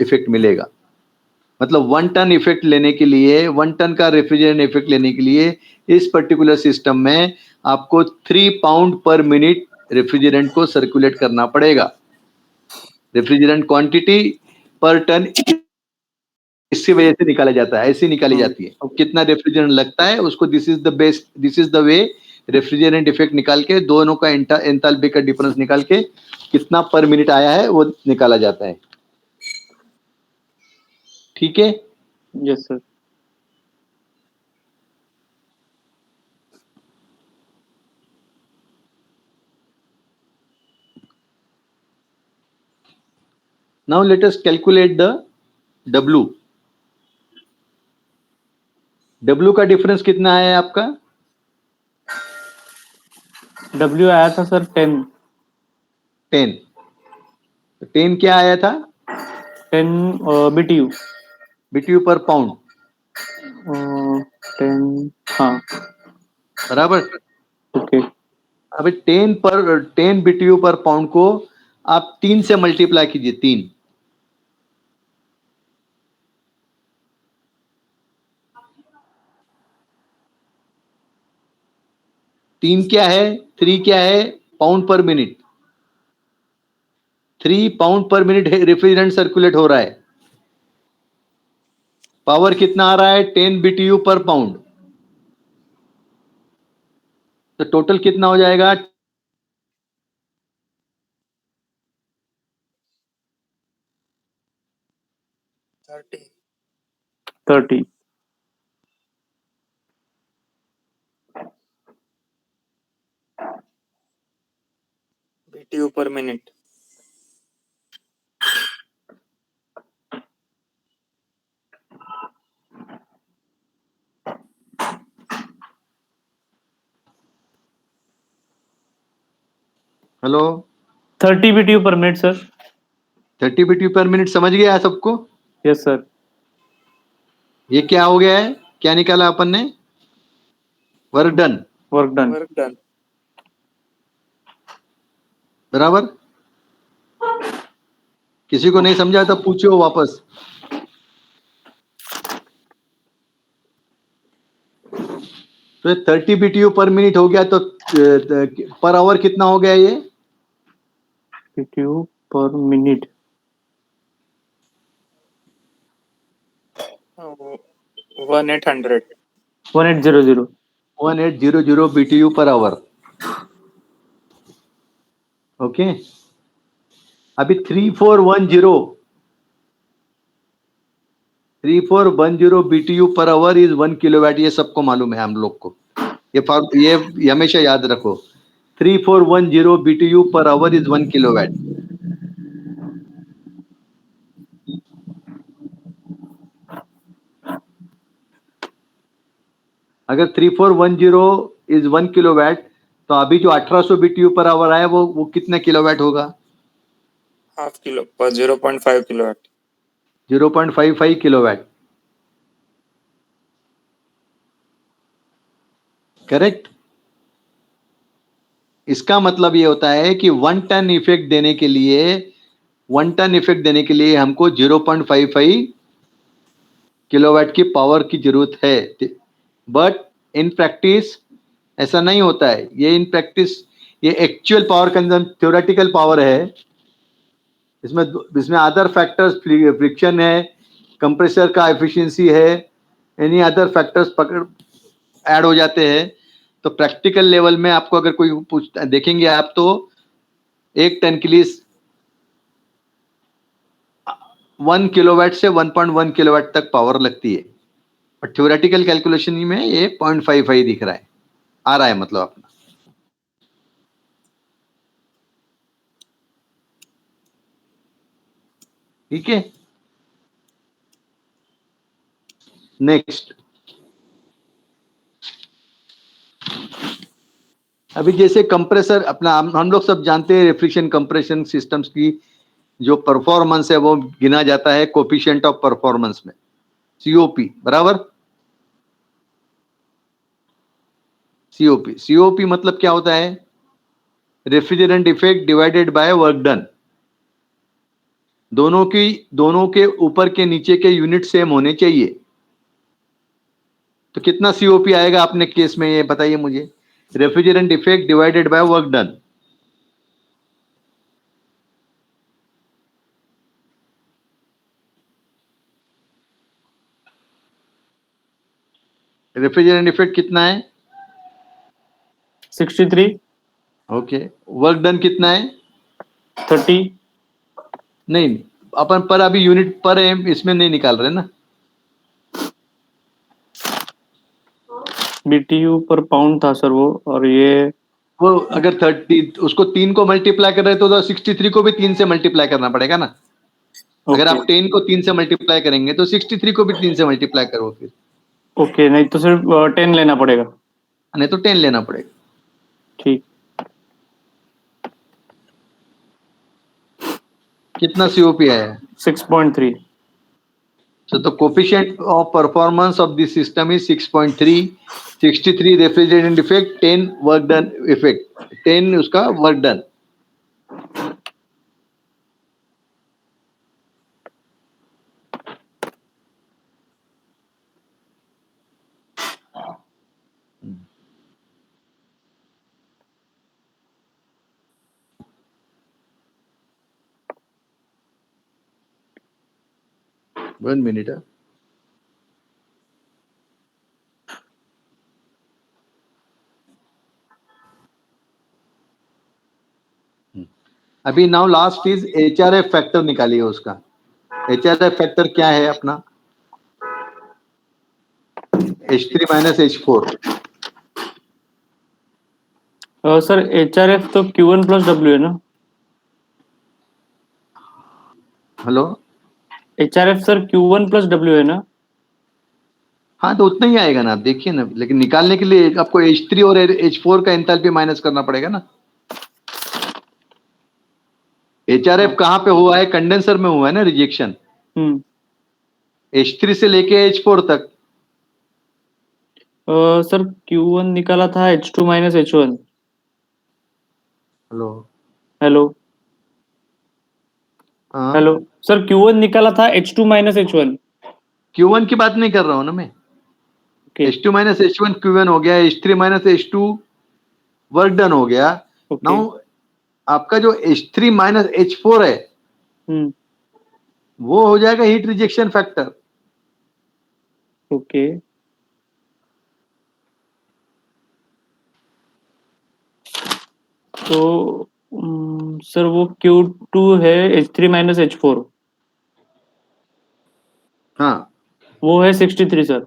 इफेक्ट मिलेगा। मतलब 1 टन इफेक्ट लेने के लिए, 1 टन का रेफ्रिजरेंट इफेक्ट लेने के लिए इस पर्टिकुलर सिस्टम में आपको 3 पाउंड पर मिनट रेफ्रिजरेंट को सर्कुलेट करना पड़ेगा। रेफ्रिजरेंट क्वांटिटी पर टन इसकी वजह से निकाला जाता है, ऐसी निकाली जाती है। कितना रेफ्रिजरेंट लगता है उसको, this is the way refrigerant effect निकाल के दोनों का एंथैल्पी का डिफरेंस निकाल के कितना पर मिनट आया है वो निकाला जाता है। ठीक है? Yes sir. Now let us calculate the W। W का डिफरेंस कितना है आपका? W आया था सर 10. 10 क्या आया था? 10 BTU. BTU पर पाउंड 10. हाँ. बराबर। ओके. अभी 10 BTU पर पाउंड को आप 3 से मल्टीप्लाई कीजिए। 3 क्या है? 3 क्या है? पाउंड पर मिनट। 3 पाउंड पर मिनट रेफ्रिजरेंट सर्कुलेट हो रहा है। पावर कितना आ रहा है? 10 BTU पर पाउंड। तो टोटल कितना हो जाएगा? 30. BTU per minute. Hello, 30 BTU पर मिनट सर. 30 BTU पर मिनट समझ गया सबको? Yes sir. ये क्या हो गया है? क्या निकाला अपन ने? Work done. Work done. Work done. बराबर। किसी को नहीं समझा तो पूछो वापस। तो 30 BTU पर मिनट हो गया, तो पर आवर कितना हो गया ये? BTU पर minute 1800. 1800. 1800 BTU per hour. Okay. अभी 3410 BTU per hour is 1 kilowatt. ये सबको मालूम है हम लोग को। ये हमेशा याद रखो। 3410 BTU per hour is 1 kilowatt. अगर 3410 इज 1 किलोवाट, तो अभी जो 1800 BTU पर आवर आया वो कितना किलोवाट होगा? हाफ किलो पर 0.5 किलोवाट. 0.55 kilowatt, correct? इसका मतलब ये होता है कि 1 टन इफेक्ट देने के लिए हमको 0.55 किलोवाट की पावर की जरूरत है. बट इन प्रैक्टिस ऐसा नहीं होता है. ये इन प्रैक्टिस ये एक्चुअल पावर कंजम थ्योरेटिकल पावर है. इसमें अदर फैक्टर्स, फ्रिक्शन है, कंप्रेसर का एफिशिएंसी है, एनी अदर फैक्टर्स पकड़ ऐड हो जाते हैं. तो प्रैक्टिकल लेवल में आपको अगर कोई देखेंगे आप, तो 1 टन के लिए 1 किलोवाट से 1.1 किलोवाट तक पावर लगती है. और थ्योरेटिकल कैलकुलेशन में ये 0.55 दिख रहा है, आ रहा है मतलब अपना. ठीक है. नेक्स्ट, अभी जैसे कंप्रेसर अपना हम लोग सब जानते हैं, रेफ्रिजरेशन कंप्रेशन सिस्टम्स की जो परफॉर्मेंस है वो गिना जाता है कोफिशिएंट ऑफ परफॉर्मेंस में, सीओपी. बराबर? सीओपी मतलब क्या होता है? Refrigerant effect divided by work done. दोनों के ऊपर के नीचे के यूनिट सेम होने चाहिए. तो कितना सीओपी आएगा अपने केस में, ये बताइए मुझे. Refrigerant effect divided by work done. Refrigerant effect कितना है? 63. ओके. वर्क डन कितना है? 30. नहीं, अपन पर अभी यूनिट पर इसमें नहीं निकाल रहे ना. BTU पर पाउंड था सर वो, और ये वो अगर 30 उसको 3 को मल्टीप्लाई कर रहे तो 63 को भी 3 से मल्टीप्लाई करना पड़ेगा ना. अगर आप 10 को 3 से मल्टीप्लाई करेंगे तो 63 को भी 3 से मल्टीप्लाई करो फिर. ओके, नहीं तो सिर्फ 10 लेना पड़ेगा. नहीं तो 10 लेना पड़ेगा. ठीक. कितना सीओपी आया? 6.3. So the coefficient of performance of the system is 6.3. 63 refrigerant effect, 10 work done effect, 10 उसका work done. One minute. अभी now last is HRF factor निकालिए उसका. HRF फैक्टर क्या है अपना? H3 minus H4. Sir HRF तो Q1 plus W है ना. Hello. HRF sir Q1 plus W है ना. हाँ तो उतना ही आएगा ना, आप देखिए ना. लेकिन निकालने के लिए आपको H3 और H4 का एंथैल्पी माइनस करना पड़ेगा ना. HRF कहाँ पे हुआ है? कंडेंसर में हुआ है ना रिजेक्शन. H3 से लेके H4 तक. सर Q1 निकाला था H2 minus H1. Hello. Hello. हाँ. हेलो सर, Q1 निकाला था H2 माइनस H1. Q1 की बात नहीं कर रहा हूं ना मैं. Okay. H2 minus H1 Q1 हो गया, H3 minus H2 work done हो गया. Okay. नाउ आपका जो H3 माइनस H4 है वो हो जाएगा हीट रिजेक्शन फैक्टर. ओके. तो सर वो Q2 है H3 माइनस H4. हाँ. वो है 63 सर.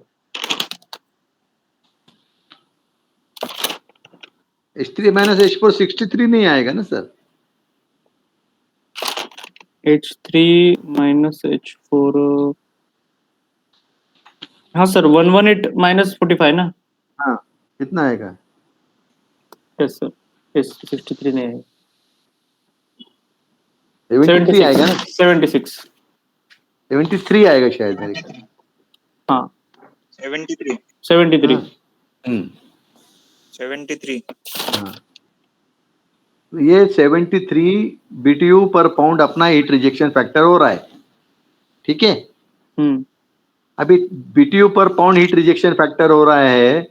H3 माइनस H4 63 नहीं आएगा ना सर. H3 minus H4. हाँ सर 118 माइनस 45 ना. हाँ, कितना आएगा? यस सर, यस 63 नहीं है, 73 आएगा ना? 76 73 आएगा शायद मेरे ख्याल। हाँ 73 73 हाँ, 73 हाँ। तो ये 73 BTU पर पाउंड अपना हीट रिजेक्शन फैक्टर हो रहा है, ठीक है। अभी BTU पर पाउंड हीट रिजेक्शन फैक्टर हो रहा है,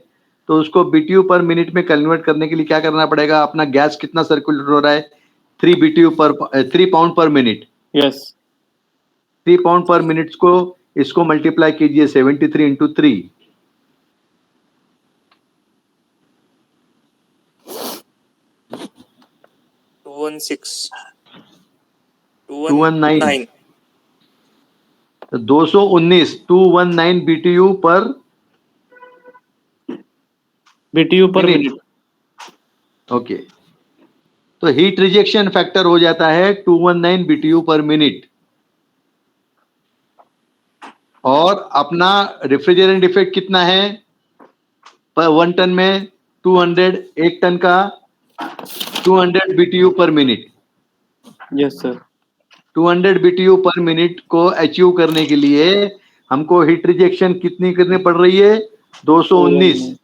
तो उसको BTU पर मिनट में कन्वर्ट करने के लिए क्या करना पड़ेगा? अपना गैस कितना सर्कुलेट हो रहा है? 3 पाउंड पर मिनट। यस 3 पाउंड पर मिनट को इसको मल्टीप्लाई कीजिए 73 इंटू 3, 219। तो 219 BTU पर BTU पर मिनट। मिनट। ओके, तो हीट रिजेक्शन फैक्टर हो जाता है 219 BTU पर मिनट, और अपना रेफ्रिजरेंट इफेक्ट कितना है पर 1 टन में? 200, 1 टन का 200 BTU पर मिनट। यस सर 200 BTU पर मिनट को अचीव करने के लिए हमको हीट रिजेक्शन कितनी करनी पड़ रही है? 219।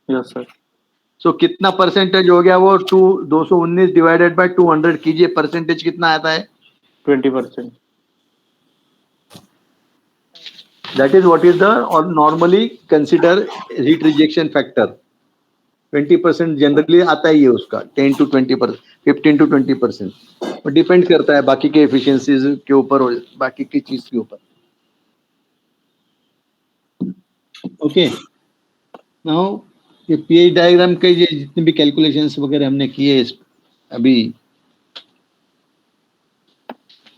यस सर सो कितना परसेंटेज हो गया वो? 219 डिवाइडेड बाय 200 कीजिए, परसेंटेज कितना आता है? 20%। That is what is the or normally consider heat rejection factor. 20% generally आता ही है उसका, 10 to 20%, 15 to 20%, और डिपेंड करता है बाकी के एफिशिएंसीज के ऊपर और बाकी की चीज के ऊपर। ओके, नाउ ये पीएच डायग्राम के ये जितने भी कैलकुलेशंस वगैरह हमने किए अभी,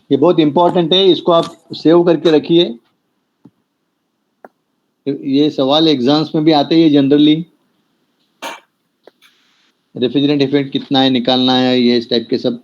ये बहुत इंपॉर्टेंट है, इसको आप सेव करके रखिए। ये सवाल एग्जाम्स में भी आते ही है जनरली, रेफ्रिजरेंट इफेक्ट कितना है निकालना है, ये इस टाइप के सब।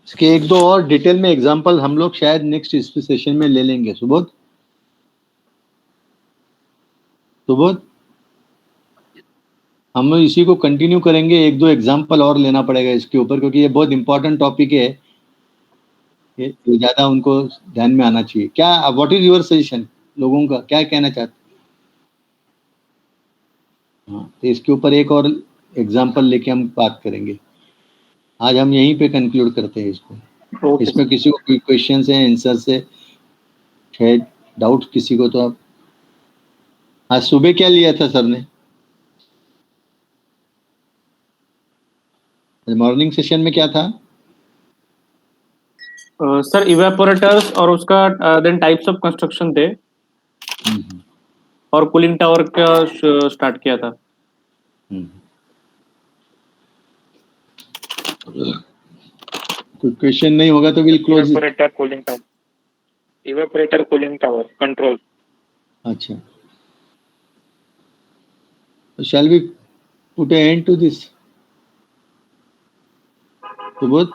इसके एक दो और डिटेल में एग्जांपल हम लोग शायद नेक्स्ट सेशन में ले लेंगे। सुबोध, हम इसी को कंटिन्यू करेंगे, एक दो एग्जांपल और लेना पड़ेगा इसके ऊपर, क्योंकि ये बहुत इंपॉर्टेंट टॉपिक है, ये ज्यादा उनको ध्यान में आना चाहिए। क्या व्हाट इज योर सजेशन, लोगों का क्या कहना चाहते? हाँ, तो इसके ऊपर एक और एग्जांपल लेके हम बात करेंगे। आज हम यहीं पे कंक्लूड करते हैं इसको। इसमें किसी को कोई क्वेश्चन है, आंसर से शायद डाउट किसी को, तो आप आज सुबह क्या लिया था सर ने? मॉर्निंग सेशन में क्या था? सर इवेपोरेटर्स और उसका देन टाइप्स ऑफ कंस्ट्रक्शन थे, और कूलिंग टावर का स्टार्ट किया था। कोई क्वेश्चन नहीं होगा तो will close. Evaporator cooling tower control. अच्छा, तो shall we put an end to this? Subodh?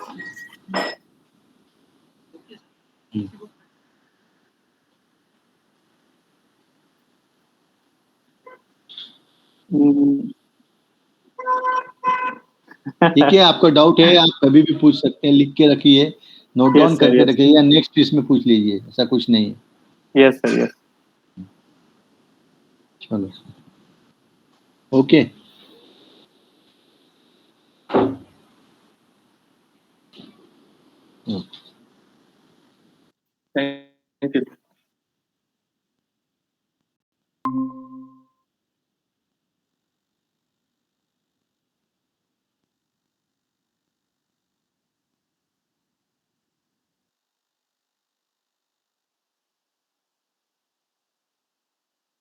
ठीक है, आपको डाउट है आप कभी भी पूछ सकते हैं, लिख के रखिए, नोट डाउन करके रखिए, या नेक्स्ट इसमें पूछ लीजिए, ऐसा कुछ नहीं है। Yes sir, yes. चलो, ओके।